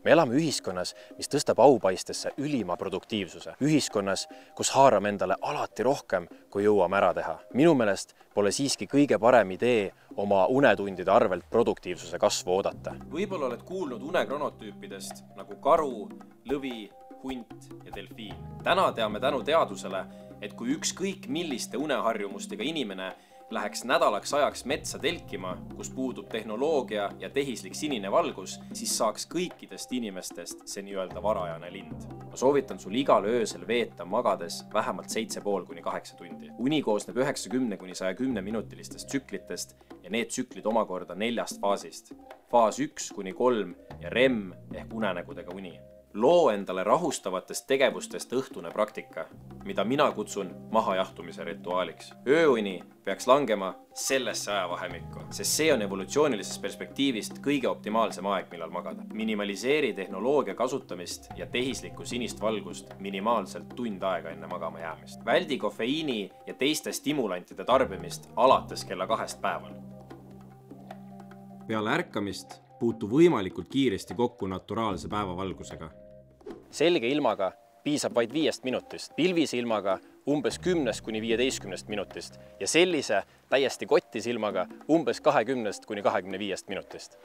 Me elame ühiskonnas, mis tõstab aupaistesse ülima produktiivsuse. Ühiskonnas, kus haarame endale alati rohkem, kui jõuame ära teha. Minu meelest pole siiski kõige parem idee oma unetundide arvelt produktiivsuse kasvu oodata. Võib-olla oled kuulnud unekronotüüpidest nagu karu, lõvi, hunt ja delfiin. Täna teame tänu teadusele, et kui ükskõik milliste uneharjumustega inimene läheks nädalaks ajaks metsa telkima, kus puudub tehnoloogia ja tehislik sinine valgus, siis saaks kõikidest inimestest see nii-öelda varajane lind. Ma soovitan sul igal öösel veeta magades vähemalt 7,5–8 tundi. Uni koosneb 90–110 minutilistest tsüklitest ja need tsüklid omakorda 4 faasist. Faas 1–3 ja REM ehk unenägudega uni. Loo endale rahustavatest tegevustest õhtune praktika, mida mina kutsun mahajahtumise rituaaliks. Ööuni peaks langema sellesse ajavahemikku, sest see on evolutsioonilisest perspektiivist kõige optimaalsem aeg, millal magada. Minimaliseeri tehnoloogia kasutamist ja tehislikku sinist valgust minimaalselt tund aega enne magama jäämist. Väldi kofeiini ja teiste stimulantide tarbimist alates kella 2 päeval. Peale ärkamist puutu võimalikult kiiresti kokku naturaalse päevavalgusega. Selge ilmaga piisab vaid 5 minutist, pilvise ilmaga umbes 10–15 minutist ja sellise täiesti kottis ilmaga umbes 20–25 minutist.